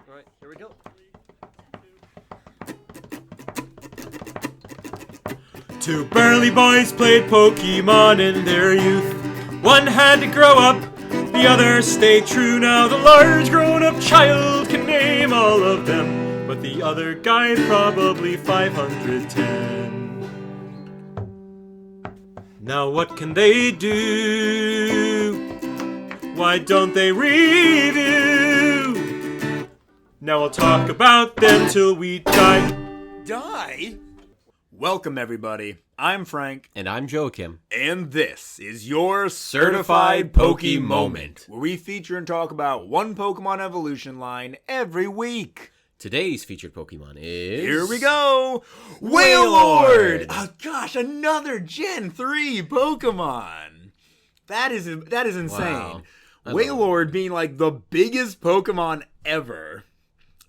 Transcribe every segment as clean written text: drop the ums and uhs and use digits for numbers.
All right, here we go. Two burly boys played Pokemon in their youth. One had to grow up, the other stayed true. Now the large grown-up child can name all of them, but the other guy probably 510. Now what can they do? Why don't they review? Now we'll talk about them till we die. Die? Welcome, everybody. I'm Frank. And I'm Joachim. And this is your Certified Poke Moment, where we feature and talk about one Pokemon evolution line every week. Today's featured Pokemon is... Here we go! Wailord! Oh gosh, another Gen 3 Pokemon! That is insane. Wow. Wailord being like the biggest Pokemon ever.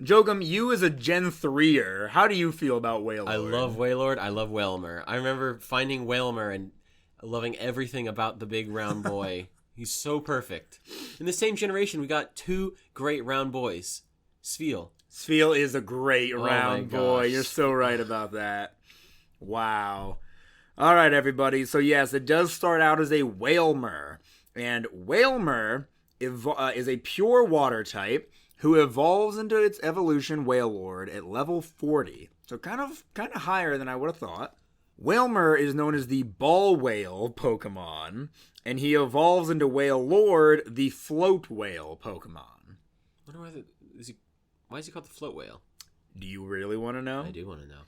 Joachim, you as a Gen 3er, how do you feel about Wailord? I love Wailord. I love Wailmer. I remember finding Wailmer and loving everything about the big round boy. He's so perfect. In the same generation, we got two great round boys. Spheal is a great round boy. You're so right about that. Wow. All right, everybody. So, yes, it does start out as a Wailmer. And Wailmer is a pure water type who evolves into its evolution Wailord at level 40. So kind of higher than I would have thought. Wailmer is known as the ball whale Pokemon, and he evolves into Wailord, the float whale Pokemon. I wonder why is he called the float whale? Do you really want to know? I do want to know.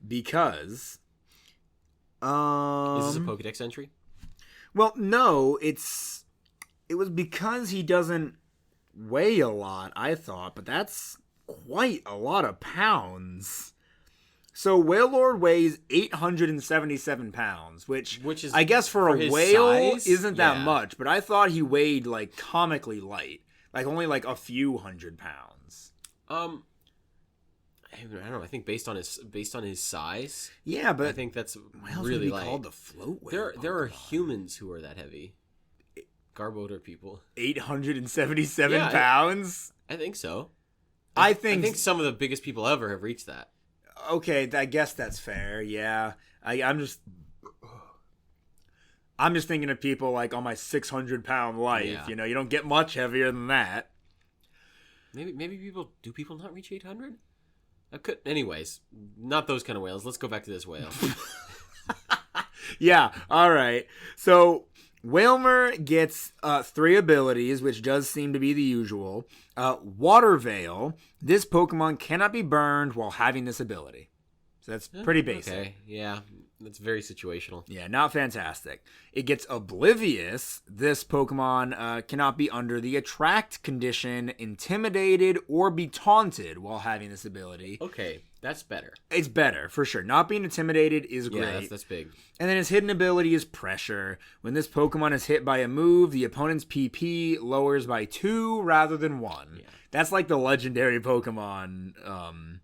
Because... Is this a Pokedex entry? Well, no, it was because he doesn't weigh a lot, I thought, but that's quite a lot of pounds. So Wailord weighs 877 pounds, which is, I guess for a whale size? Isn't that much, but I thought he weighed like comically light, like only like a few hundred pounds. I don't know. I think based on his size, yeah, but I think that's whales really would be called the float whale. There are humans who are that heavy. Garbodor people. 877 pounds? I think so. I think some of the biggest people ever have reached that. Okay, I guess that's fair. Yeah, I'm just thinking of people like on my 600-pound life. Yeah. You know, you don't get much heavier than that. Maybe people not reach 800? Anyways, not those kind of whales. Let's go back to this whale. Yeah. All right. So Wailmer gets 3 abilities, which does seem to be the usual. Water Veil. This Pokemon cannot be burned while having this ability. So that's pretty basic. Okay, yeah. That's very situational. Yeah, not fantastic. It gets Oblivious. This Pokemon cannot be under the Attract condition, intimidated, or be taunted while having this ability. Okay, that's better. It's better, for sure. Not being intimidated is great. Yeah, that's big. And then his hidden ability is Pressure. When this Pokemon is hit by a move, the opponent's PP lowers by 2 rather than 1. Yeah. That's like the legendary Pokemon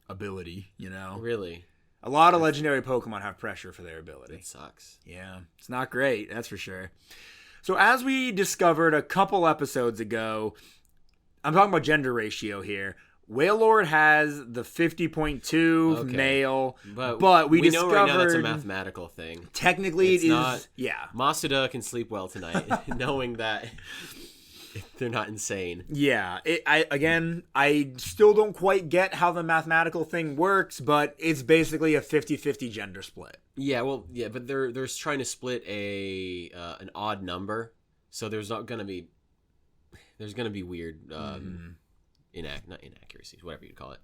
ability, you know? Really? A lot of legendary Pokemon have Pressure for their ability. It sucks. Yeah, it's not great, that's for sure. So as we discovered a couple episodes ago, I'm talking about gender ratio here. Wailord has the 50.2 male, but we discovered... know right now that's a mathematical thing. Technically it is, not, yeah. Masuda can sleep well tonight, knowing that they're not insane. Yeah, I still don't quite get how the mathematical thing works, but it's basically a 50-50 gender split. Yeah, but they're trying to split an odd number, so there's gonna be weird not inaccuracies, whatever you'd call it.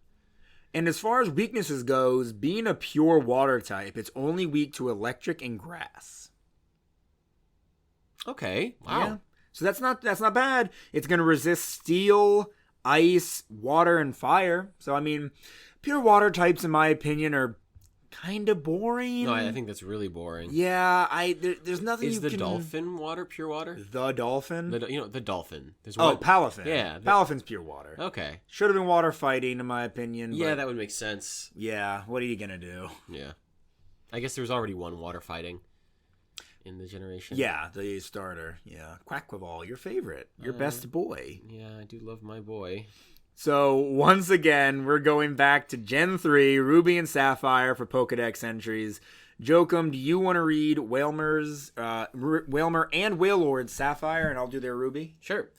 And as far as weaknesses goes, being a pure water type, it's only weak to electric and grass. Okay, wow. Yeah. So that's not bad. It's going to resist steel, ice, water, and fire. So, I mean, pure water types, in my opinion, are kind of boring. No, I think that's really boring. Yeah, there's nothing Is the dolphin water pure water? The dolphin? The dolphin. There's Palafin. Yeah. Palafin's pure water. Okay. Should have been water fighting, in my opinion. Yeah, that would make sense. Yeah, what are you going to do? Yeah. I guess there was already one water fighting in the generation. Yeah, the starter. Yeah. Quackquaval, your favorite. Your best boy. Yeah, I do love my boy. So, once again, we're going back to Gen 3, Ruby and Sapphire for Pokedex entries. Jokum, do you want to read Wailmer and Wailord Sapphire, and I'll do their Ruby? Sure.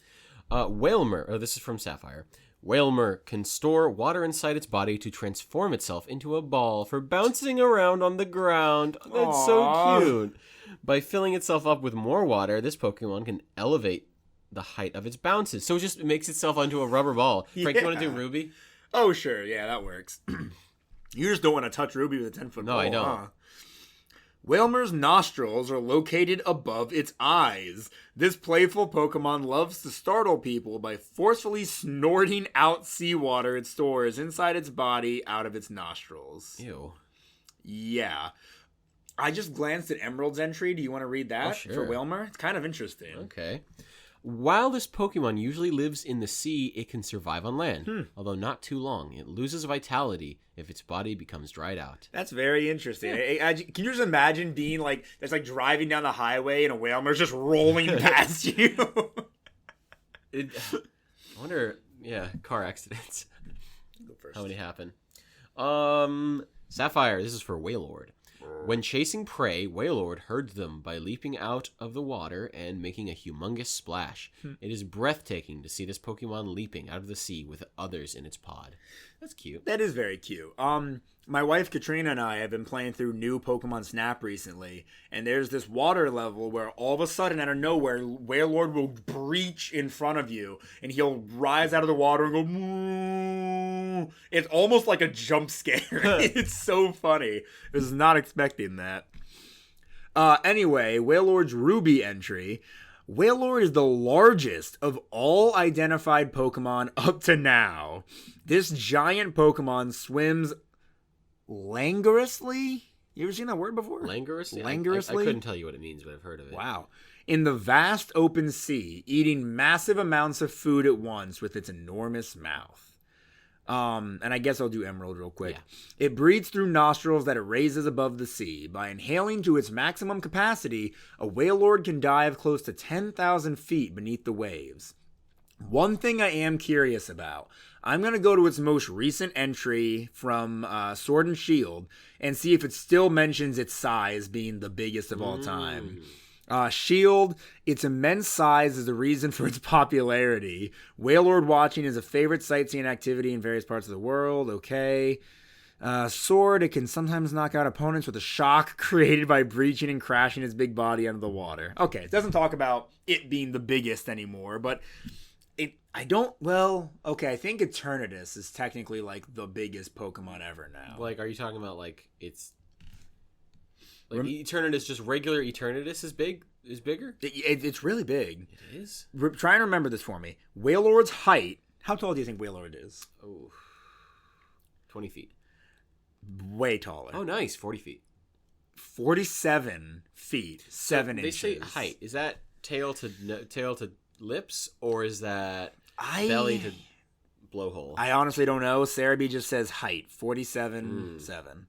Wailmer, this is from Sapphire. Wailmer can store water inside its body to transform itself into a ball for bouncing around on the ground. That's so cute. By filling itself up with more water, this Pokemon can elevate the height of its bounces. So it just makes itself onto a rubber ball. Frank, you want to do Ruby? Oh, sure. Yeah, that works. You just don't want to touch Ruby with a 10-foot ball. No, I don't. Huh? Wailmer's nostrils are located above its eyes. This playful Pokemon loves to startle people by forcefully snorting out seawater it stores inside its body out of its nostrils. Ew. Yeah. I just glanced at Emerald's entry. Do you want to read that for Wailmer? It's kind of interesting. Okay. While this Pokemon usually lives in the sea, it can survive on land, although not too long. It loses vitality if its body becomes dried out. That's very interesting. Yeah. Can you just imagine being like, it's like driving down the highway and a Wailmer's just rolling past you? I wonder, car accidents. Go first. How many happen? Sapphire, this is for Wailord. When chasing prey, Wailord herds them by leaping out of the water and making a humongous splash. It is breathtaking to see this Pokemon leaping out of the sea with others in its pod. That's cute. That is very cute. My wife Katrina and I have been playing through new Pokemon Snap recently, and there's this water level where all of a sudden, out of nowhere, Wailord will breach in front of you, and he'll rise out of the water and go, moo. It's almost like a jump scare. It's so funny. I was not expecting that. Anyway, Wailord's Ruby entry. Wailord is the largest of all identified Pokemon up to now. This giant Pokemon swims languorously? You ever seen that word before? Languorously? Languorously? I couldn't tell you what it means, but I've heard of it. Wow. In the vast open sea, eating massive amounts of food at once with its enormous mouth. And I guess I'll do Emerald real quick. Yeah. It breathes through nostrils that it raises above the sea. By inhaling to its maximum capacity, a Wailord can dive close to 10,000 feet beneath the waves. One thing I am curious about, I'm going to go to its most recent entry from Sword and Shield and see if it still mentions its size being the biggest of all time. Shield, its immense size is the reason for its popularity. Wailord watching is a favorite sightseeing activity in various parts of the world. Okay. Sword, it can sometimes knock out opponents with a shock created by breaching and crashing its big body under the water. Okay, it doesn't talk about it being the biggest anymore, but I think Eternatus is technically like the biggest Pokemon ever now. Like, are you talking about like it's like Eternatus, just regular Eternatus is bigger? It's really big. It is? Try and remember this for me. Wailord's height, how tall do you think Wailord is? Oh, 20 feet. Way taller. Oh, nice. 40 feet. 47 feet, 7 inches. They say height. Is that tail to lips, or is that belly to blowhole? I honestly don't know. Sarah B just says height, 47.7.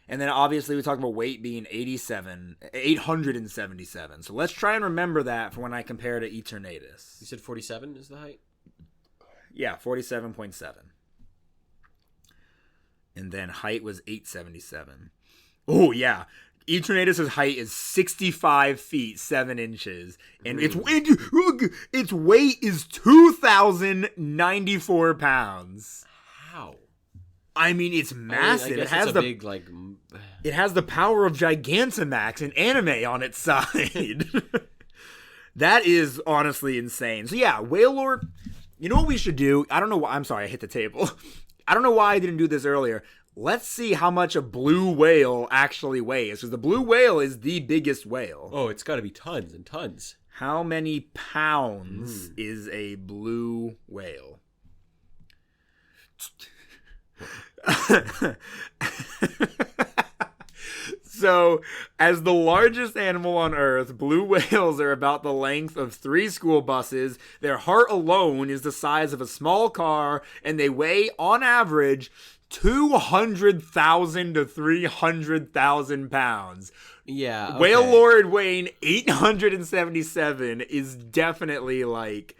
And then obviously we talked about weight being 877. So let's try and remember that for when I compare to Eternatus. You said 47 is the height? Yeah, 47.7. And then height was 877. Oh, yeah. Eternatus' height is 65 feet, 7 inches. And its weight is 2,094 pounds. How? I mean, it's massive. It has it has the power of Gigantamax and anime on its side. That is honestly insane. So yeah, Wailord, you know what we should do? I don't know why. I'm sorry, I hit the table. I don't know why I didn't do this earlier. Let's see how much a blue whale actually weighs, because the blue whale is the biggest whale. Oh, it's got to be tons and tons. How many pounds is a blue whale? So, as the largest animal on Earth, blue whales are about the length of 3 school buses. Their heart alone is the size of a small car, and they weigh, on average, 200,000 to 300,000 pounds. Yeah. Okay. Wailord weighing 877 is definitely, like,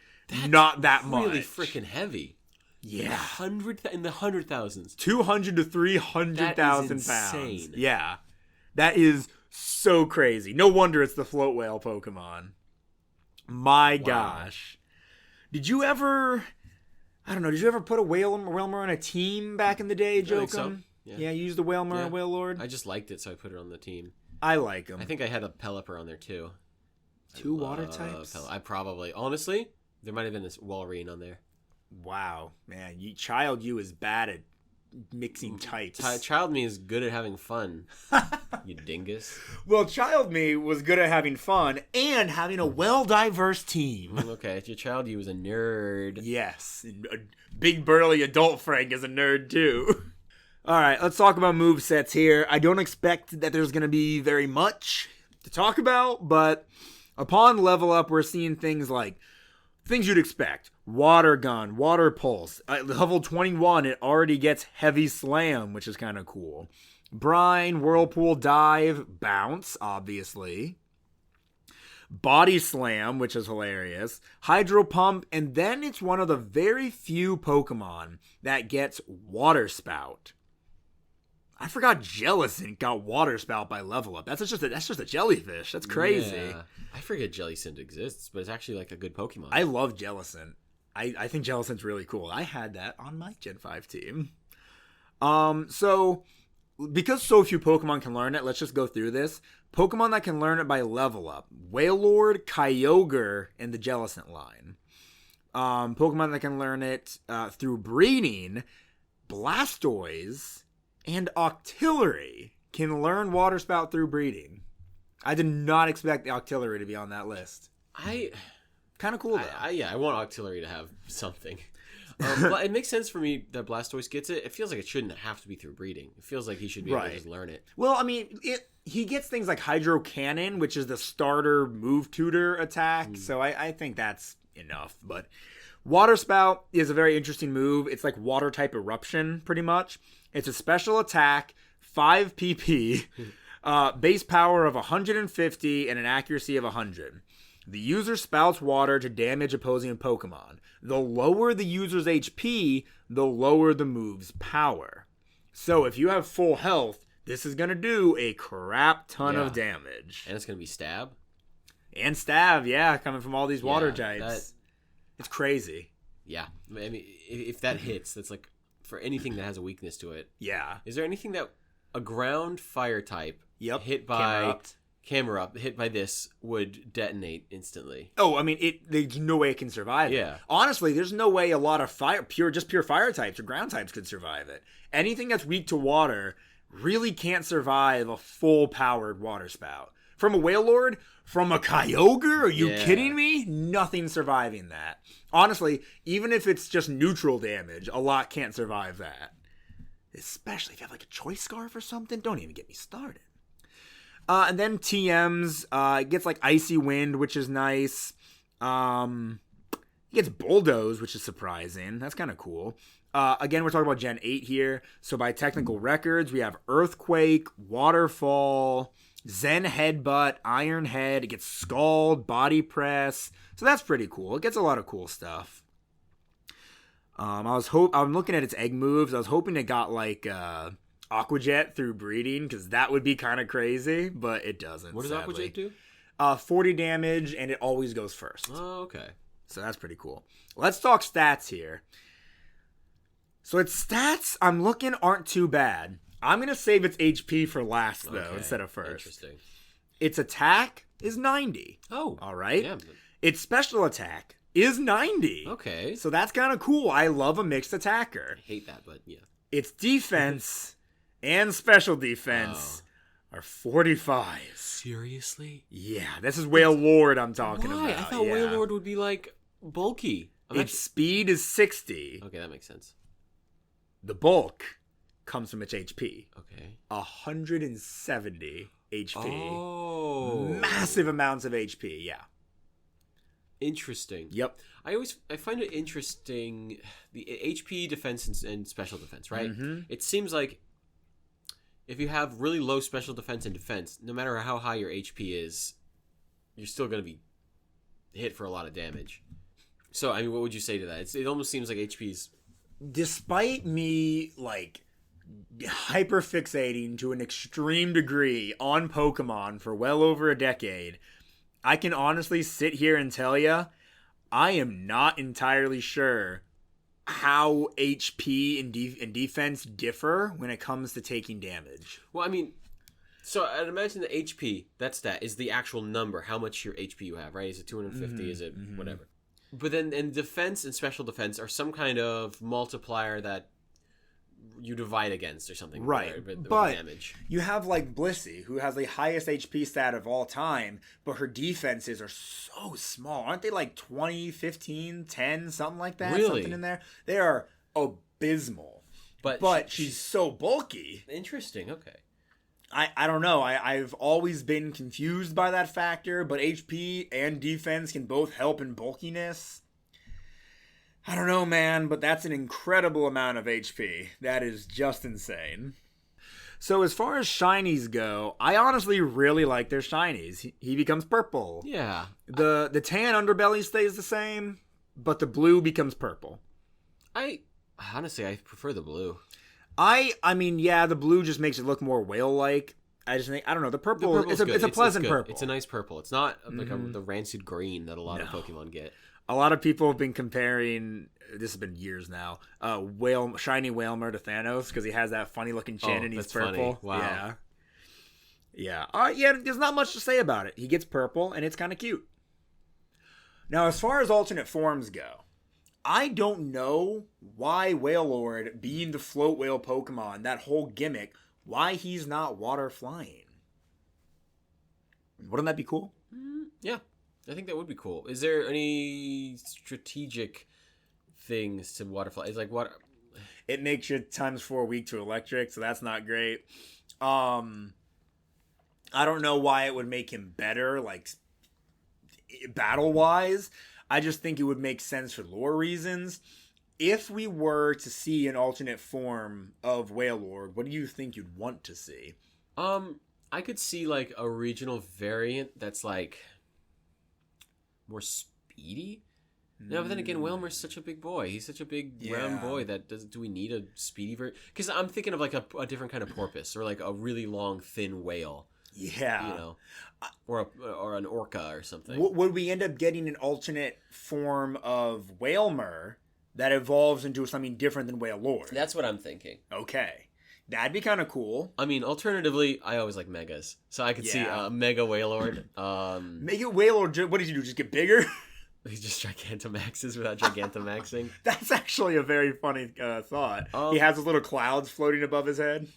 not that much. Really freaking heavy. Yeah. In the 100,000s. 200 to 300,000 That is pounds. insane. Yeah. That is so crazy. No wonder it's the float whale Pokemon. My gosh. Did you ever put a Wailmer on a team back in the day, Jokum? So. Yeah, you used the Wailmer and Wailord? I just liked it, so I put it on the team. I like them. I think I had a Pelipper on there, too. 2 water types? I probably... Honestly, there might have been this Walrein on there. Wow. Man, Child you is bad at mixing types. Child me is good at having fun, you dingus. Well, Child me was good at having fun and having a well-diverse team. Okay, your Child you was a nerd. Yes. A big burly adult Frank is a nerd, too. All right, let's talk about movesets here. I don't expect that there's going to be very much to talk about, but upon level up, we're seeing things like things you'd expect. Water Gun, Water Pulse. At level 21, it already gets Heavy Slam, which is kind of cool. Brine, Whirlpool, Dive, Bounce, obviously. Body Slam, which is hilarious. Hydro Pump, and then it's one of the very few Pokemon that gets Water Spout. I forgot Jellicent got Water Spout by level up. That's just a jellyfish. That's crazy. Yeah. I forget Jellicent exists, but it's actually like a good Pokemon. I love Jellicent. I think Jellicent's really cool. I had that on my Gen 5 team. So because so few Pokemon can learn it, let's just go through this. Pokemon that can learn it by level up. Wailord, Kyogre, and the Jellicent line. Pokemon that can learn it through breeding. Blastoise and Octillery can learn Water Spout through breeding. I did not expect the Octillery to be on that list. Kind of cool, though. I want Octillery to have something. But it makes sense for me that Blastoise gets it. It feels like it shouldn't have to be through breeding. It feels like he should be able to just learn it. Well, I mean, he gets things like Hydro Cannon, which is the starter move tutor attack. So I think that's enough. But Water Spout is a very interesting move. It's like water type eruption, pretty much. It's a special attack, 5 PP, base power of 150, and an accuracy of 100. The user spouts water to damage opposing Pokemon. The lower the user's HP, the lower the move's power. So if you have full health, this is going to do a crap ton of damage. And it's going to be stab? And stab, coming from all these water types. It's crazy. Yeah. I mean, if that hits, that's like for anything that has a weakness to it. Yeah. Is there anything that a ground fire type hit by this would detonate instantly? Oh, I mean, there's no way it can survive it. Honestly, there's no way a lot of pure fire types or ground types could survive it. Anything that's weak to water really can't survive a full powered water spout. From a Wailord, from a Kyogre, are you kidding me? Nothing surviving that. Honestly, even if it's just neutral damage, a lot can't survive that. Especially if you have like a Choice Scarf or something. Don't even get me started. And then TMs, it gets like Icy Wind, which is nice. It gets Bulldoze, which is surprising. That's kind of cool. Again, we're talking about Gen 8 here. So by technical records, we have Earthquake, Waterfall, Zen Headbutt, Iron Head. It gets Scald, Body Press. So that's pretty cool. It gets a lot of cool stuff. I'm looking at its egg moves. I was hoping it got like Aqua Jet through breeding, because that would be kind of crazy, but it doesn't. What does Aqua Jet do? 40 damage, and it always goes first. Oh, okay. So that's pretty cool. Let's talk stats here. So its stats, I'm looking, aren't too bad. I'm going to save its HP for last, though, instead of first. Interesting. Its attack is 90. Oh. All right? Yeah. Its special attack is 90. Okay. So that's kind of cool. I love a mixed attacker. I hate that, but yeah. Its defense and special defense are 45. Seriously? Yeah, this is Wailord I'm talking about. I thought Wailord would be like bulky. Its speed is 60. Okay, that makes sense. The bulk comes from its HP. Okay. 170 HP. Oh. Massive amounts of HP, yeah. Interesting. Yep. I find it interesting, the HP, defense, and special defense, right? Mm-hmm. It seems like if you have really low special defense and defense, no matter how high your HP is, you're still going to be hit for a lot of damage. So, I mean, what would you say to that? It almost seems like HP's despite me, like, hyperfixating to an extreme degree on Pokemon for well over a decade, I can honestly sit here and tell you, I am not entirely sure how HP and defense differ when it comes to taking damage. Well, I mean, so I'd imagine the HP, that stat, is the actual number, how much your HP you have, right? Is it 250? Is it whatever? But then in defense and special defense are some kind of multiplier that you divide against or something. Right. With but damage. You have like Blissey, who has the highest HP stat of all time, but her defenses are so small. Aren't they like 20, 15, 10, something like that? Really? Something in there? They are abysmal. But she's so bulky. Interesting, okay. I don't know. I've always been confused by that factor, but HP and defense can both help in bulkiness. I don't know, man, but that's an incredible amount of HP. That is just insane. So as far as shinies go, I honestly really like their shinies. He becomes purple. Yeah. The tan underbelly stays the same, but the blue becomes purple. Honestly, I prefer the blue. I mean, yeah, the blue just makes it look more whale-like. I just think, I don't know, the purple, it's a pleasant purple. It's a nice purple. It's not like the rancid green that a lot of Pokemon get. A lot of people have been comparing, this has been years now, shiny Wailmer to Thanos because he has that funny-looking chin and he's purple. Funny. Wow. Yeah. Yeah, there's not much to say about it. He gets purple, and it's kind of cute. Now, as far as alternate forms go, I don't know why Wailord, being the float whale Pokemon, that whole gimmick, why he's not water flying. Wouldn't that be cool? Yeah, I think that would be cool. Is there any strategic things to water fly? It's like water. It makes you ×4 weak to electric, so that's not great. I don't know why it would make him better, like, battle-wise. I just think it would make sense for lore reasons. If we were to see an alternate form of Wailord, what do you think you'd want to see? I could see like a regional variant that's like more speedy. No, but then again, Wailmer's such a big boy. He's such a big round boy that do we need a speedy version? Because I'm thinking of like a different kind of porpoise or like a really long, thin whale. Yeah. You know, or an orca or something. Would we end up getting an alternate form of Wailmer that evolves into something different than Wailord? That's what I'm thinking. Okay. That'd be kind of cool. I mean, alternatively, I always like megas. So I could see Mega Wailord. Mega Wailord, what did you do? Just get bigger? He just Gigantamaxes without Gigantamaxing. That's actually a very funny thought. He has those little clouds floating above his head.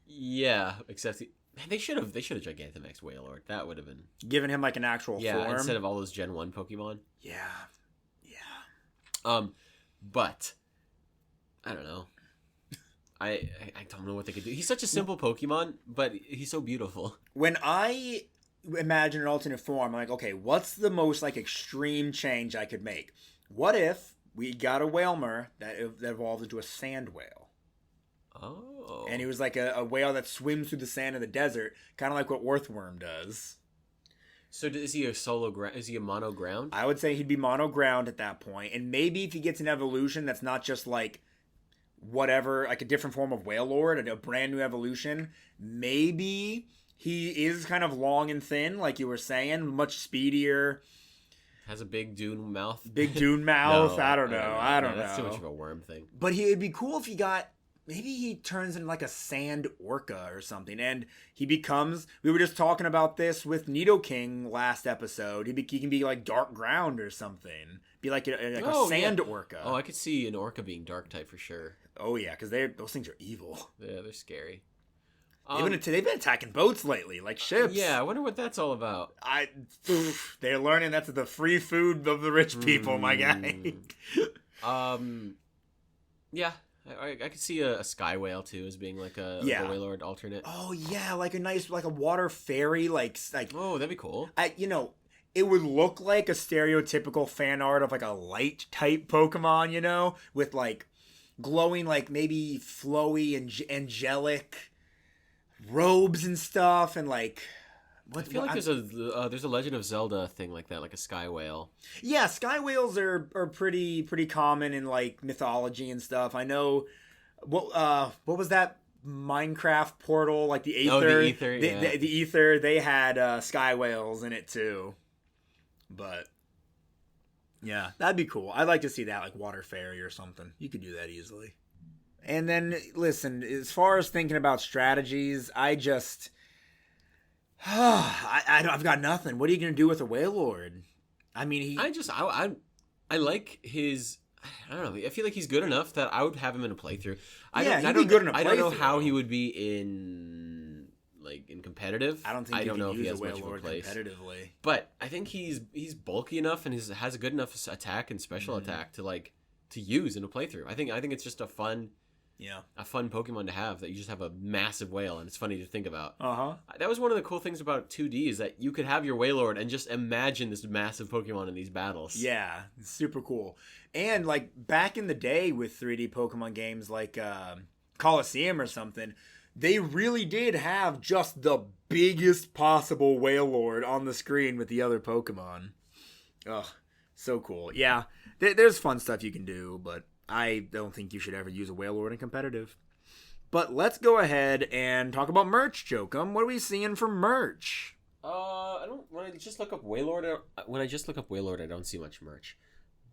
Yeah, except they should have Gigantamaxed Wailord. That would have been giving him like an actual form instead of all those Gen 1 Pokemon. Yeah. But I don't know. I don't know what they could do. He's such a simple Pokemon, but he's so beautiful. When I imagine an alternate form, I'm like, okay, what's the most like extreme change I could make? What if we got a Wailmer that evolved into a sand whale? Oh. And he was like a whale that swims through the sand of the desert, kind of like what Earthworm does. So is he a solo ground? Is he a mono ground? I would say he'd be mono ground at that point. And maybe if he gets an evolution that's not just like whatever, like a different form of Wailord, a brand new evolution, maybe he is kind of long and thin, like you were saying, much speedier. Has a big dune mouth. Big dune mouth. No, I don't know. That's too much of a worm thing. But it'd be cool if he got, maybe he turns into like a sand orca or something. And he becomes, we were just talking about this with Nidoking last episode. He can be like dark ground or something. Be like a sand orca. Oh, I could see an orca being dark type for sure. Oh yeah, because those things are evil. Yeah, they're scary. They've been attacking boats lately, like ships. Yeah, I wonder what that's all about. They're learning that's the free food of the rich people, my guy. Yeah, I could see a sky whale too as being like a Wailord alternate. Oh yeah, like a water fairy, like. Oh, that'd be cool. It would look like a stereotypical fan art of like a light type Pokemon, with like glowing, like maybe flowy and angelic robes and stuff, and like I feel like there's a Legend of Zelda thing like that, like a sky whale. Yeah, sky whales are pretty common in like mythology and stuff. I know. What was that Minecraft portal, like the Aether? Oh, the Aether, yeah. The Aether, they had sky whales in it too. But yeah, that'd be cool. I'd like to see that, like Water Fairy or something. You could do that easily. And then, listen, as far as thinking about strategies, I just... I've got nothing. What are you going to do with a Wailord? I mean, I like his... I don't know. I feel like he's good enough that I would have him in a playthrough. He'd be good in a playthrough. I don't know how he would be in competitive. I don't think you can use a Wailord competitively. But I think he's bulky enough and has a good enough attack and special attack to use in a playthrough. I think it's just a fun Pokemon to have, that you just have a massive whale, and it's funny to think about. That was one of the cool things about 2D, is that you could have your Wailord and just imagine this massive Pokemon in these battles. Yeah, it's super cool. And like back in the day with 3D Pokemon games like Coliseum or something, they really did have just the biggest possible Wailord on the screen with the other Pokemon. Ugh, so cool. Yeah, there's fun stuff you can do, but I don't think you should ever use a Wailord in competitive. But let's go ahead and talk about merch, Jokum. What are we seeing for merch? When I just look up Wailord, I don't see much merch.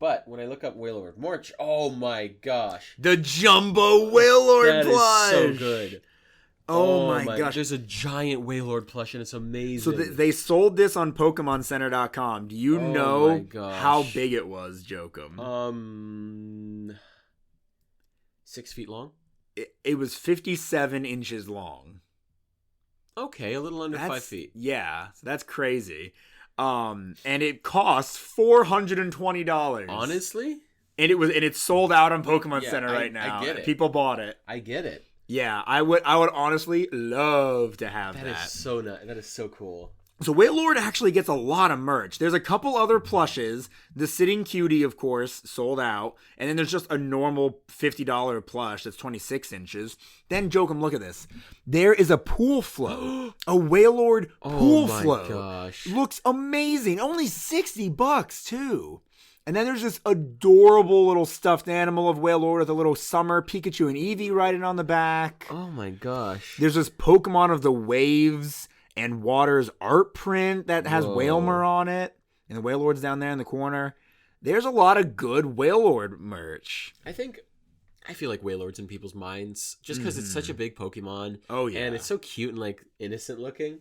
But when I look up Wailord merch, oh my gosh, the Jumbo Wailord plush! That is so good. Oh my gosh. There's a giant Wailord plush and it's amazing. So they sold this on PokemonCenter.com. Do you know how big it was, Jokum? 6 feet long? It was 57 inches long. Okay, a little under 5 feet. Yeah, so that's crazy. And it costs $420. Honestly? And it's sold out on Pokemon Center right now. I get it. People bought it. I get it. Yeah, I would honestly love to have that. That is so nice. That is so cool. So Wailord actually gets a lot of merch. There's a couple other plushes. The Sitting Cutie, of course, sold out. And then there's just a normal $50 plush that's 26 inches. Then, Jokum, look at this. There is a pool float. A Wailord pool float. Oh my gosh. Looks amazing. Only $60 too. And then there's this adorable little stuffed animal of Wailord with a little summer Pikachu and Eevee riding on the back. Oh my gosh. There's this Pokemon of the Waves and Waters art print that has Wailmer on it. And the Wailord's down there in the corner. There's a lot of good Wailord merch. I feel like Wailord's in people's minds just because it's such a big Pokemon. Oh, yeah. And it's so cute and like innocent looking.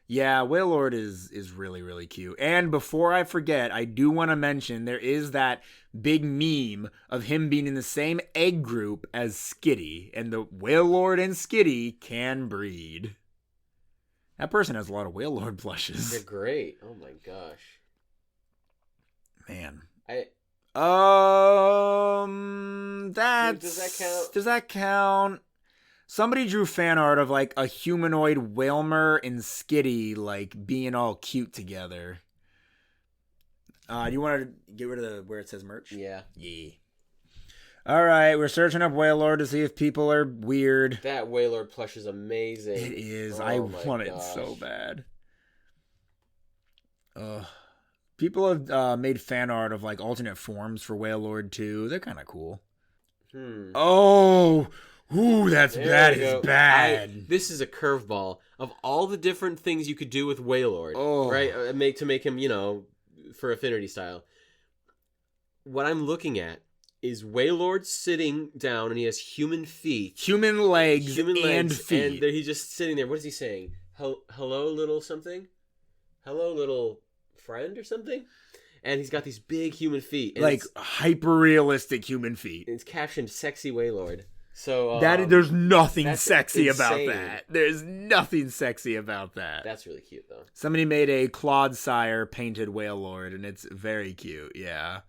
Yeah, Wailord is really, really cute. And before I forget, I do want to mention there is that big meme of him being in the same egg group as Skitty. And the Wailord and Skitty can breed. That person has a lot of Wailord plushes. They're great. Oh my gosh. Man. Does that count? Somebody drew fan art of like a humanoid Wailmer and Skitty like being all cute together. Do you want to get rid of where it says merch? Yeah. Yeah. All right, we're searching up Wailord to see if people are weird. That Wailord plush is amazing. It is. I want it so bad. People have made fan art of like alternate forms for Wailord too. They're kind of cool. Oh. Ooh, that is bad. This is a curveball of all the different things you could do with Wailord, right? To make him, for affinity style. What I'm looking at is Wailord sitting down, and he has human feet, human legs, and feet, and he's just sitting there. What is he saying? Hello, little something. Hello, little friend, or something. And he's got these big human feet, like hyper realistic human feet. And it's captioned "Sexy Wailord." So there's nothing sexy about that. There's nothing sexy about that. That's really cute, though. Somebody made a Clodsire painted Wailord, and it's very cute. Yeah,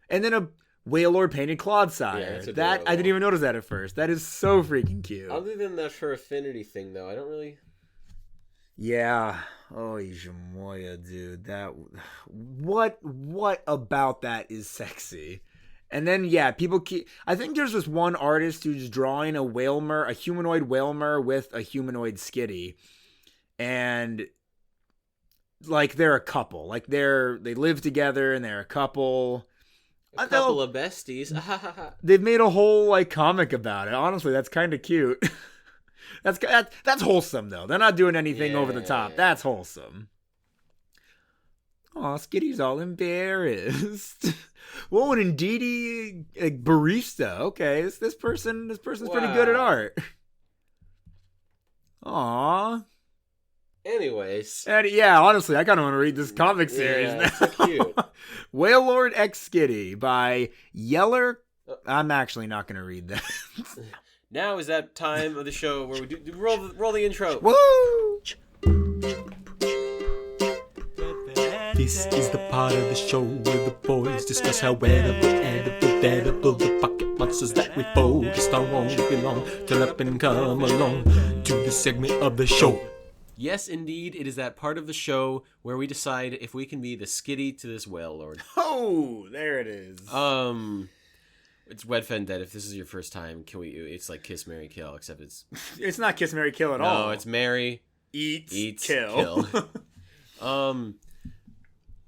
and then a Wailord painted Clodsire. Yeah, that I didn't even notice that at first. That is so freaking cute. Other than that, for affinity thing, though, I don't really. Yeah. Oh, Ijamoya, dude. What about that is sexy? And then, yeah, I think there's this one artist who's drawing a Wailmer, a humanoid Wailmer with a humanoid Skitty. And like they're a couple. Like they live together and they're a couple. A couple of besties. They've made a whole like comic about it. Honestly, that's kind of cute. That's wholesome though. They're not doing anything over the top. That's wholesome. Aw, Skitty's all embarrassed. Whoa, and Indeedy, like, barista. Okay, this person's pretty good at art. Aw. Anyways. And yeah, honestly, I kind of want to read this comic series now. It's so cute. Wailord X Skitty by Yeller. I'm actually not going to read that. Now is that time of the show where we do roll the intro. Woo! This is the part of the show where the boys discuss how edible the pocket monsters that we focused on won't belong. Turn up and come along to the segment of the show. Yes, indeed, it is that part of the show where we decide if we can be the Skitty to this Wailord. Oh, there it is. It's Wed Fen Dead. If this is your first time, it's like Kiss, Marry, Kill, except it's not Kiss, Marry, Kill at all. No, it's Marry, Eats, kill.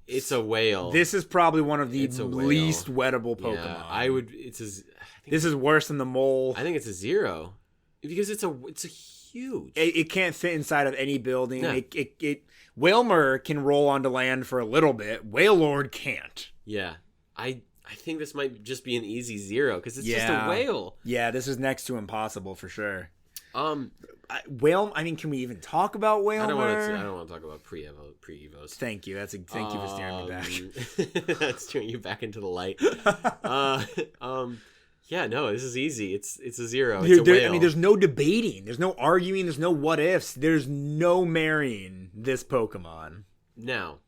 It's a whale. This is probably one of the least wettable Pokemon. Yeah, this is worse than the mole. I think it's a 0 because it's a huge. It can't fit inside of any building. No. Wailmer can roll onto land for a little bit. Wailord can't. Yeah, I think this might just be an easy 0 because it's just a whale. Yeah, this is next to impossible for sure. Whale. I mean, can we even talk about Wailmer? I don't want to talk about pre-evos. Thank you. Thank you for steering me back. That's steering you back into the light. Yeah, no, this is easy. It's a 0. It's a whale. I mean, there's no debating. There's no arguing. There's no what ifs. There's no marrying this Pokemon. Now,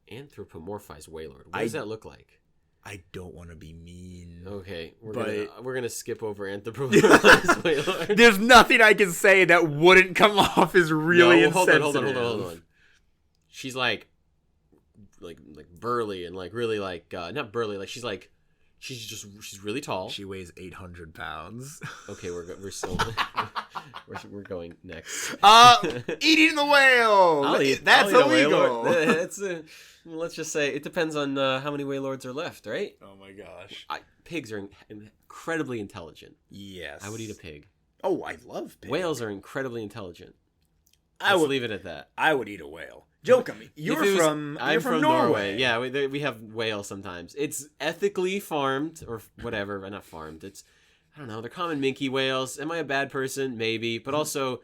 anthropomorphized Wailord. What does that look like? I don't want to be mean. Okay, we're gonna skip over anthropomorphized Wailord. There's nothing I can say that wouldn't come off as really insensitive. Hold on. She's like burly and like really like not burly. Like she's really tall. She weighs 800 pounds. Okay, we're still we're going next. Eating the whale. That's illegal. Let's just say it depends on how many Wailords are left, right? Oh my gosh. Pigs are incredibly intelligent. Yes. I would eat a pig. Oh, I love pigs. Whales are incredibly intelligent. Let's leave it at that. I would eat a whale. Joke on me. I'm from Norway. Yeah, we have whales sometimes. It's ethically farmed or whatever. Not farmed. It's, I don't know. They're common minke whales. Am I a bad person? Maybe, but also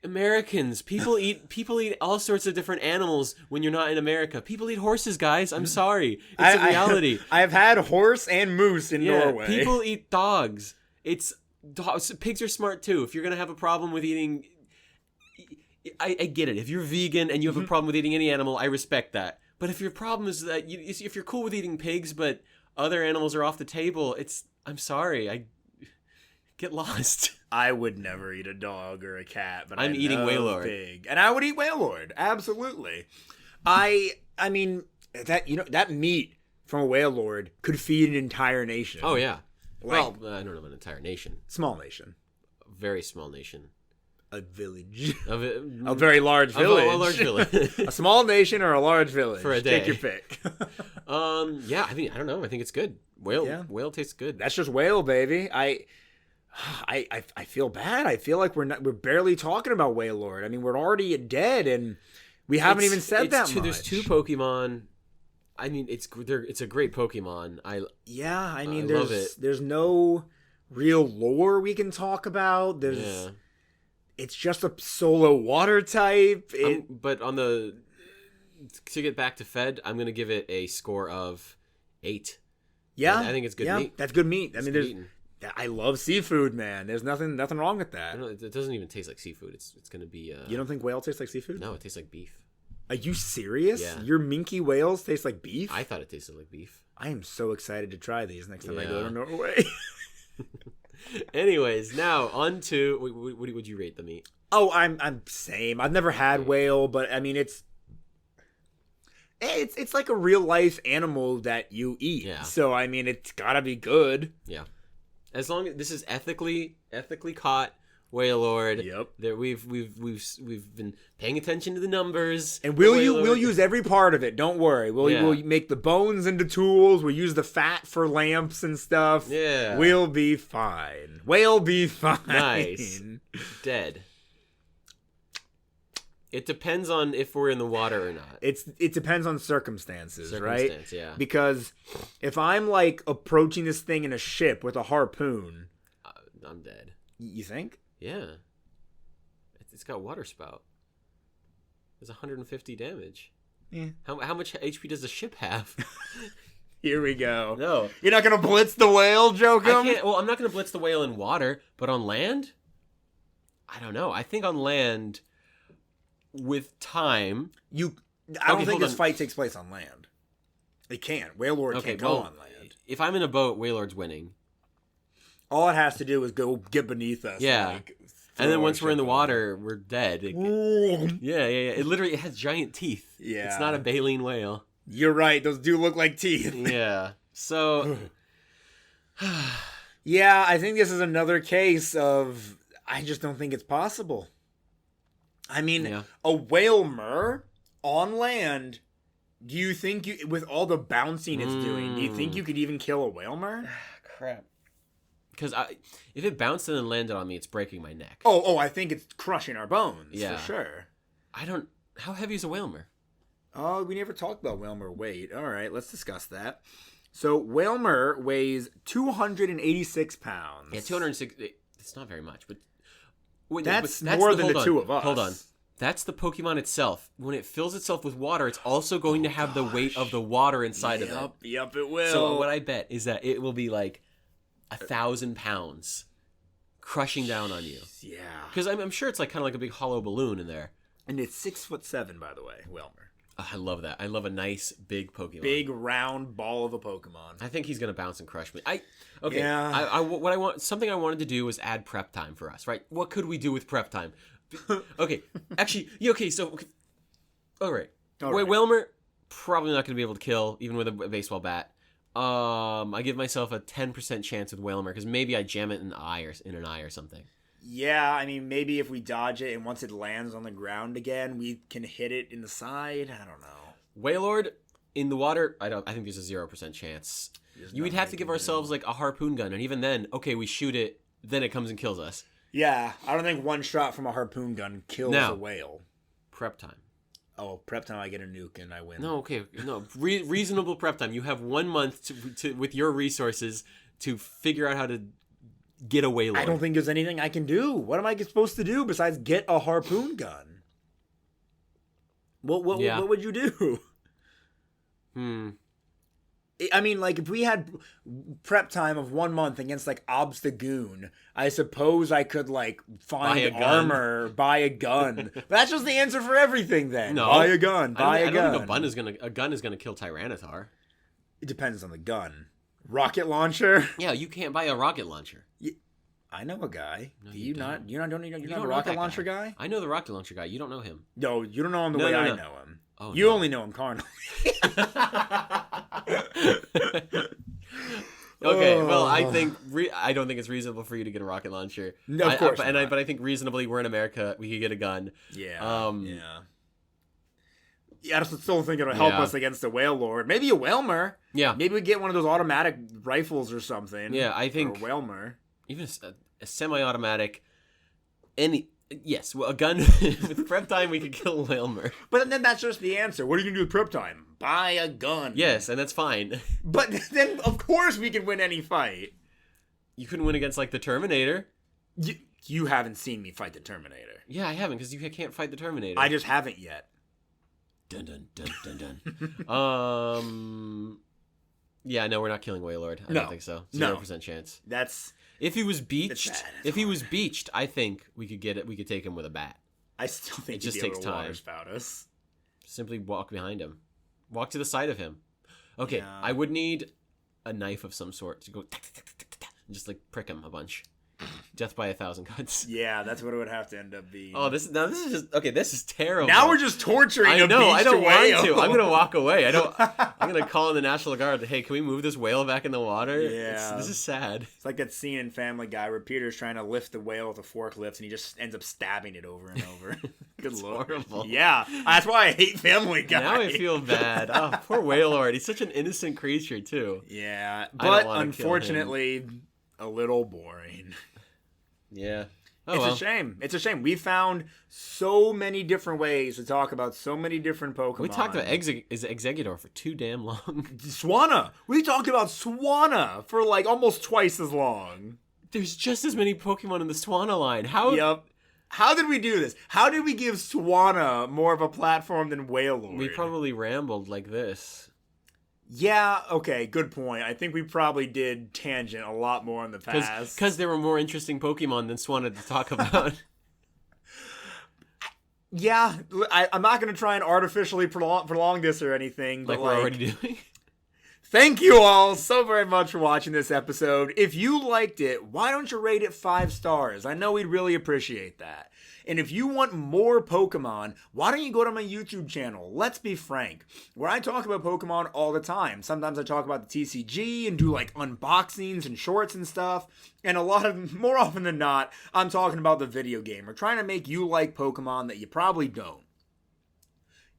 Americans. People eat all sorts of different animals when you're not in America. People eat horses, guys. I'm sorry. It's a reality. I've had horse and moose in Norway. People eat dogs. Pigs are smart too. If you're gonna have a problem with eating, I get it. If you're vegan and you have a problem with eating any animal, I respect that. But if your problem is that if you're cool with eating pigs, but other animals are off the table, I'm sorry. I get lost. I would never eat a dog or a cat, but I'm eating Wailord. Pig, and I would eat Wailord. Absolutely. I mean that meat from a Wailord could feed an entire nation. Oh yeah. Well, I don't know an entire nation. Small nation. A very small nation. A village. A very large village. A large village. A small nation or a large village. For a day. Take your pick. Yeah, I mean, I don't know. I think it's good. Whale tastes good. That's just whale, baby. I feel bad. I feel like we're barely talking about Wailord. I mean, we're already dead, and we haven't even said that much. There's 2 Pokemon. I mean, it's a great Pokemon. I love it. There's no real lore we can talk about. It's just a solo water type. But to get back to Fed, I'm gonna give it a score of 8. Yeah, I think it's good meat. That's good meat. I mean, I love seafood, man. There's nothing wrong with that. It doesn't even taste like seafood. It's gonna be. You don't think whale tastes like seafood? No, it tastes like beef. Are you serious? Yeah. Your minky whales taste like beef? I thought it tasted like beef. I am so excited to try these next time I go to Norway. Anyways, now on to what would you rate the meat? Oh, I'm same. I've never had whale, but I mean it's like a real life animal that you eat. Yeah. So I mean it's gotta be good. Yeah. As long as this is ethically caught Wailord. Yep. There, we've been paying attention to the numbers. And we'll use every part of it. Don't worry. We'll make the bones into tools. We'll use the fat for lamps and stuff. Yeah. We'll be fine. We'll be fine. Nice. Dead. It depends on if we're in the water or not. It depends on circumstances, right? Yeah. Because if I'm like approaching this thing in a ship with a harpoon, I'm dead. you think? Yeah. It's got water spout. There's 150 damage. Yeah. How much HP does the ship have? Here we go. No. You're not gonna blitz the whale, Jokum? I'm not gonna blitz the whale in water, but on land? I don't know. I think on land, with time... I don't think this fight takes place on land. It can't. Wailord can't go on land. If I'm in a boat, Wailord's winning. All it has to do is go get beneath us. Yeah. And then once we're in the water, we're dead. Yeah. It literally has giant teeth. Yeah. It's not a baleen whale. You're right. Those do look like teeth. Yeah. So... yeah, I think this is another case of... I just don't think it's possible. I mean, a whalemer on land... Do you think with all the bouncing it's doing, do you think you could even kill a whalemer? Crap. Because if it bounced and then landed on me, it's breaking my neck. Oh, I think it's crushing our bones, for sure. How heavy is a whalemer? Oh, we never talked about whalemer weight. All right, let's discuss that. So, whalemer weighs 286 pounds. Yeah, 260. It's not very much, but... That's more than the two of us. Hold on. That's the Pokemon itself. When it fills itself with water, it's also going to have the weight of the water inside of it. Yep, it will. So what I bet is that it will be like 1,000 pounds crushing down on you. Yeah. Because I'm sure it's like kind of like a big hollow balloon in there. And it's 6'7", by the way, whalemer. Oh, I love that. I love a nice big Pokemon. Big round ball of a Pokemon. I think he's gonna bounce and crush me. Yeah. Something I wanted to do was add prep time for us, right? What could we do with prep time? Okay, actually, all right. Wailmer probably not gonna be able to kill even with a baseball bat. I give myself a 10% chance with Wailmer because maybe I jam it in an eye or something. Yeah, I mean, maybe if we dodge it and once it lands on the ground again, we can hit it in the side. I don't know. Wailord in the water, I think there's a 0% chance. You would have to give ourselves like a harpoon gun, and even then, okay, we shoot it, then it comes and kills us. Yeah, I don't think one shot from a harpoon gun kills a whale. Prep time. Oh, prep time, I get a nuke and I win. No, okay, no. Reasonable prep time. You have 1 month to with your resources to figure out how to get a Wailord. I don't think there's anything I can do. What am I supposed to do besides get a harpoon gun? What would you do? I mean, like, if we had prep time of 1 month against, like, Obstagoon, I suppose I could, like, find armor, buy a gun. But that's just the answer for everything, then. No. Buy a gun, I don't think a gun is gonna kill Tyranitar. It depends on the gun. Rocket launcher? Yeah, you can't buy a rocket launcher. I know a guy. No, You're not a rocket rocket launcher guy? I know the rocket launcher guy. You don't know him. No, you don't know him the way I know him. Oh, you only know him carnally. Okay, well, I don't think it's reasonable for you to get a rocket launcher. No, of course. But I think reasonably, we're in America, we could get a gun. Yeah. Yeah, I still think it'll help us against a Wailord. Maybe a Wailmer. Yeah. Maybe we get one of those automatic rifles or something. Yeah, I think. Or a Wailmer. Even a semi-automatic. Yes, well, a gun with prep time, we could kill a Wailmer. But then that's just the answer. What are you gonna do with prep time? Buy a gun. Yes, and that's fine. But then, of course, we can win any fight. You couldn't win against like the Terminator. You haven't seen me fight the Terminator. Yeah, I haven't because you can't fight the Terminator. I just haven't yet. Dun dun dun dun dun. Yeah, no, we're not killing Wailord. I don't think so. 0% chance. That's. If he was beached, I think we could get it. We could take him with a bat. I still think it just takes time. Water spout us. Simply walk behind him, walk to the side of him. Okay, yeah. I would need a knife of some sort to go and just like prick him a bunch. death by 1,000 cuts. Yeah, that's what it would have to end up being. Oh, this is just okay. This is terrible. Now we're just torturing. I know. I don't want to. I'm gonna walk away. I'm gonna call in the National Guard. Hey, can we move this whale back in the water? Yeah, this is sad. It's like that scene in Family Guy where Peter's trying to lift the whale with a forklift and he just ends up stabbing it over and over. Good Lord. Horrible. Yeah, that's why I hate Family Guy. Now I feel bad. Oh, poor Wailord. He's such an innocent creature too. Yeah, but unfortunately, a little boring. Yeah. A shame. It's a shame. We found so many different ways to talk about so many different Pokemon. We talked about Exeggutor for too damn long. Swanna. We talked about Swanna for like almost twice as long. There's just as many Pokemon in the Swanna line. How? Yep. How did we do this? How did we give Swanna more of a platform than Wailord? We probably rambled like this. Yeah, okay, good point. I think we probably did tangent a lot more in the past. Because there were more interesting Pokemon than Swanna to talk about. Yeah, I'm not going to try and artificially prolong this or anything. But we're already doing. Thank you all so very much for watching this episode. If you liked it, why don't you rate it 5 stars? I know we'd really appreciate that. And if you want more Pokemon, why don't you go to my YouTube channel, Let's Be Frank, where I talk about Pokemon all the time. Sometimes I talk about the TCG and do like unboxings and shorts and stuff. And more often than not, I'm talking about the video game or trying to make you like Pokemon that you probably don't.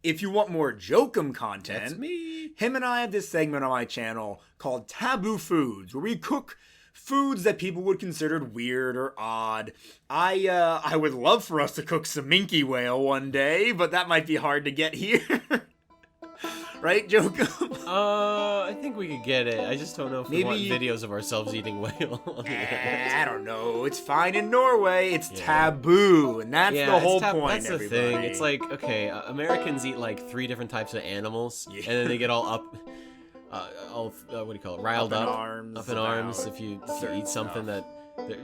If you want more Jokum content, that's me. Him and I have this segment on my channel called Taboo Foods, where we cook foods that people would consider weird or odd. I would love for us to cook some minke whale one day, but that might be hard to get here. Right, Jokum? I think we could get it. I just don't know if we want videos of ourselves eating whale. I don't know. It's fine in Norway. It's taboo, and that's the whole point, that's the thing. It's like, okay, Americans eat like 3 different types of animals, and then they get all up... what do you call it? Riled up in arms if you eat something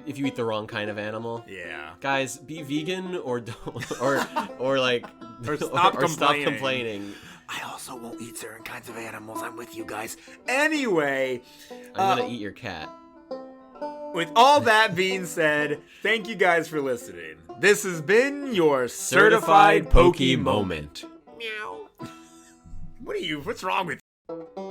if you eat the wrong kind of animal. Yeah, guys, be vegan or don't, or stop complaining. I also won't eat certain kinds of animals. I'm with you guys. Anyway, I'm gonna eat your cat. With all that being said, thank you guys for listening. This has been your certified Poke Moment. Meow. What's wrong with you?